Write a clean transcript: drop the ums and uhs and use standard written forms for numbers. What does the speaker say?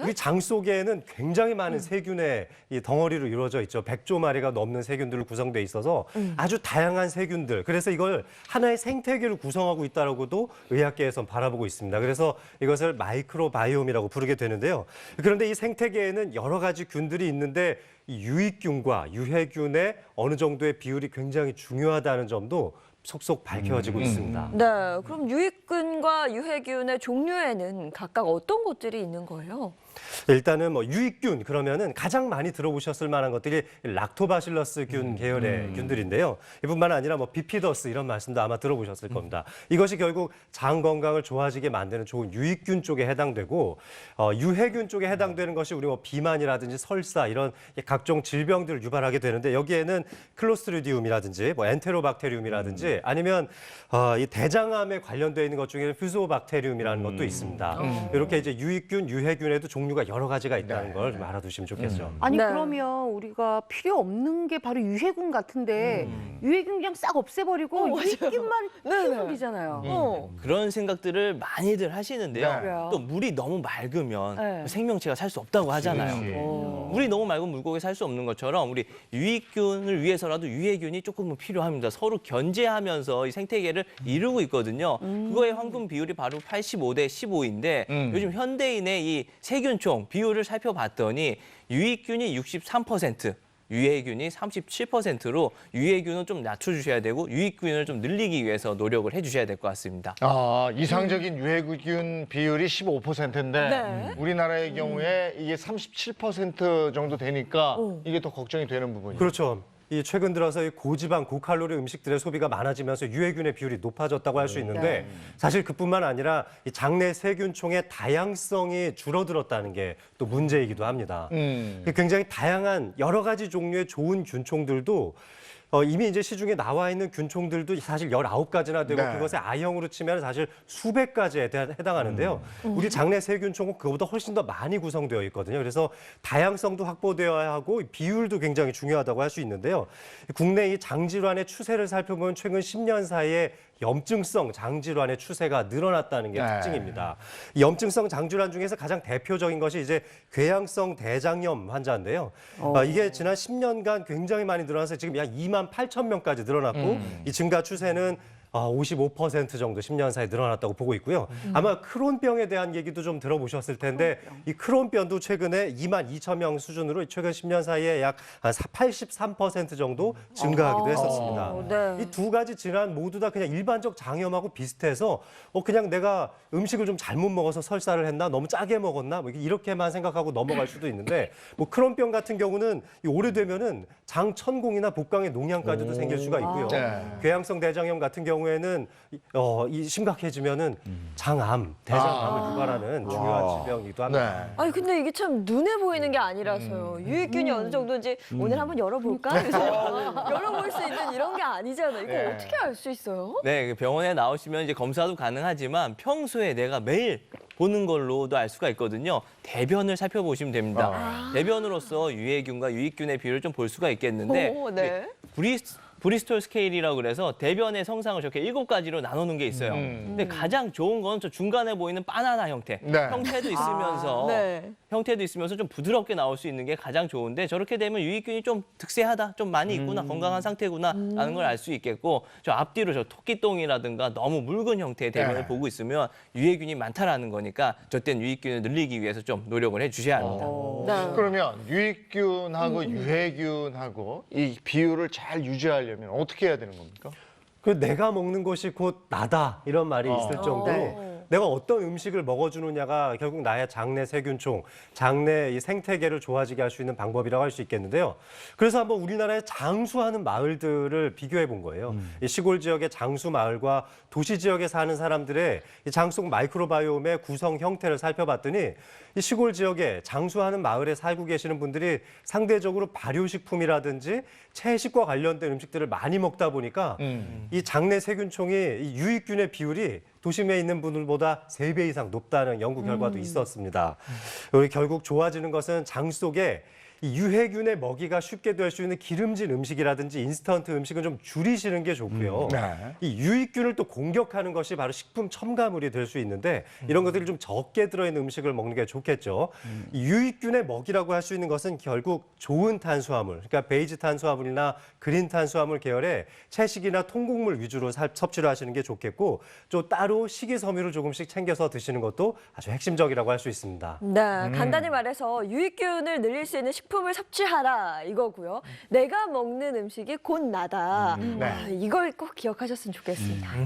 우리 장 속에는 굉장히 많은 세균의 이 덩어리로 이루어져 있죠. 100조 마리가 넘는 세균들로 구성돼 있어서 아주 다양한 세균들. 그래서 이걸 하나의 생태계를 구성하고 있다라고도 의학계에선 바라보고 있습니다. 그래서 이것을 마이크로바이옴이라고 부르게 되는데요. 그런데 이 생태계에는 여러 가지 균들이 있는데 이 유익균과 유해균의 어느 정도의 비율이 굉장히 중요하다는 점도 속속 밝혀지고 있습니다. 네, 그럼 유익균과 유해균의 종류에는 각각 어떤 것들이 있는 거예요? 일단은 뭐 유익균 그러면은 가장 많이 들어보셨을 만한 것들이 락토바실러스균 계열의 균들인데요. 이뿐만 아니라 뭐 비피더스 이런 말씀도 아마 들어보셨을 겁니다. 이것이 결국 장 건강을 좋아지게 만드는 좋은 유익균 쪽에 해당되고 유해균 쪽에 해당되는 것이 우리 뭐 비만이라든지 설사 이런 각종 질병들을 유발하게 되는데 여기에는 클로스트리디움이라든지 뭐 엔테로박테리움이라든지 아니면 이 대장암에 관련되어 있는 것 중에는 퓨소박테리움이라는 것도 있습니다. 이렇게 이제 유익균, 유해균에도 종류가 여러 가지가 있다는 걸 좀 알아두시면 좋겠죠. 아니 네. 그러면 우리가 필요 없는 게 바로 유해균 같은데 유해균 그냥 싹 없애버리고 유익균만 키우면 되잖아요. 그런 생각들을 많이들 하시는데요. 네. 그래요. 또 물이 너무 맑으면 네. 생명체가 살 수 없다고 하잖아요. 물이 너무 맑으면 물고기 살 수 없는 것처럼 우리 유익균을 위해서라도 유해균이 조금은 필요합니다. 서로 견제하면서 이 생태계를 이루고 있거든요. 그거의 황금 비율이 바로 85대 15인데 요즘 현대인의 이 세균총 비율을 살펴봤더니 유익균이 63%, 유해균이 37%로 유해균은 좀 낮춰주셔야 되고 유익균을 좀 늘리기 위해서 노력을 해주셔야 될 것 같습니다. 이상적인 유해균 비율이 15%인데 네. 우리나라의 경우에 이게 37% 정도 되니까 이게 더 걱정이 되는 부분이에요. 그렇죠. 이 최근 들어서 이 고지방, 고칼로리 음식들의 소비가 많아지면서 유해균의 비율이 높아졌다고 할 수 있는데 사실 그뿐만 아니라 이 장내 세균총의 다양성이 줄어들었다는 게 또 문제이기도 합니다. 굉장히 다양한 여러 가지 종류의 좋은 균총들도 이미 이제 시중에 나와 있는 균총들도 사실 19가지나 되고 네. 그것의 I형으로 치면 사실 수백 가지에 해당하는데요. 우리 장내 세균총은 그거보다 훨씬 더 많이 구성되어 있거든요. 그래서 다양성도 확보되어야 하고 비율도 굉장히 중요하다고 할 수 있는데요. 국내 이 장질환의 추세를 살펴보면 최근 10년 사이에 염증성 장질환의 추세가 늘어났다는 게 네. 특징입니다. 이 염증성 장질환 중에서 가장 대표적인 것이 이제 궤양성 대장염 환자인데요. 이게 지난 10년간 굉장히 많이 늘어나서 지금 약 2만 8천 명까지 늘어났고 이 증가 추세는 55% 정도 10년 사이에 늘어났다고 보고 있고요. 아마 크론병에 대한 얘기도 좀 들어보셨을 텐데 이 크론병도 최근에 2만 2천 명 수준으로 최근 10년 사이에 약 83% 정도 증가하기도 했었습니다. 네. 이 두 가지 질환 모두 다 그냥 일반적 장염하고 비슷해서 그냥 내가 음식을 좀 잘못 먹어서 설사를 했나 너무 짜게 먹었나 뭐 이렇게만 생각하고 넘어갈 수도 있는데 뭐 크론병 같은 경우는 이 오래되면은 장 천공이나 복강의 농양까지도 생길 수가 있고요. 네. 궤양성 대장염 같은 경우에는 이 심각해지면은 장암, 대장암을 유발하는 중요한 질병이기도 합니다. 네. 아니 근데 이게 참 눈에 보이는 게 아니라서요. 유익균이 어느 정도인지 오늘 한번 열어볼까? 그래서 열어볼 수 있는 이런 게 아니잖아요. 이거 네. 어떻게 알 수 있어요? 네, 병원에 나오시면 이제 검사도 가능하지만 평소에 내가 매일 보는 걸로도 알 수가 있거든요. 대변을 살펴보시면 됩니다. 대변으로서 유해균과 유익균의 비율을 좀 볼 수가 있겠는데 오, 네. 브리스톨 스케일이라고 그래서 대변의 성상을 저렇게 7가지로 나누는 게 있어요. 근데 가장 좋은 건 저 중간에 보이는 바나나 형태. 네. 형태도 있으면서 좀 부드럽게 나올 수 있는 게 가장 좋은데 저렇게 되면 유익균이 좀 득세하다, 좀 많이 있구나, 건강한 상태구나라는 걸 알 수 있겠고 저 앞뒤로 저 토끼똥이라든가 너무 묽은 형태의 대변을 네. 보고 있으면 유해균이 많다라는 거니까 저땐 유익균을 늘리기 위해서 좀 노력을 해주셔야 합니다. 네. 그러면 유익균하고 유해균하고 이 비율을 잘 유지하려면 어떻게 해야 되는 겁니까? 그 내가 먹는 것이 곧 나다 이런 말이 있을 정도로 네. 내가 어떤 음식을 먹어주느냐가 결국 나의 장내 세균총, 장내 이 생태계를 좋아지게 할 수 있는 방법이라고 할 수 있겠는데요. 그래서 한번 우리나라의 장수하는 마을들을 비교해 본 거예요. 이 시골 지역의 장수 마을과 도시 지역에 사는 사람들의 이 장 속 마이크로바이옴의 구성 형태를 살펴봤더니 이 시골 지역에 장수하는 마을에 살고 계시는 분들이 상대적으로 발효식품이라든지 채식과 관련된 음식들을 많이 먹다 보니까 이 장내 세균총이 이 유익균의 비율이 도심에 있는 분들보다 3배 이상 높다는 연구 결과도 있었습니다. 우리 결국 좋아지는 것은 장 속에 이 유해균의 먹이가 쉽게 될 수 있는 기름진 음식이라든지 인스턴트 음식은 좀 줄이시는 게 좋고요. 네. 이 유익균을 또 공격하는 것이 바로 식품 첨가물이 될 수 있는데 이런 것들이 좀 적게 들어있는 음식을 먹는 게 좋겠죠. 이 유익균의 먹이라고 할 수 있는 것은 결국 좋은 탄수화물, 그러니까 베이지 탄수화물이나 그린 탄수화물 계열의 채식이나 통곡물 위주로 섭취를 하시는 게 좋겠고 또 따로 식이섬유를 조금씩 챙겨서 드시는 것도 아주 핵심적이라고 할 수 있습니다. 네, 간단히 말해서 유익균을 늘릴 수 있는 식품을 섭취하라 이거고요. 내가 먹는 음식이 곧 나다. 네. 이걸 꼭 기억하셨으면 좋겠습니다.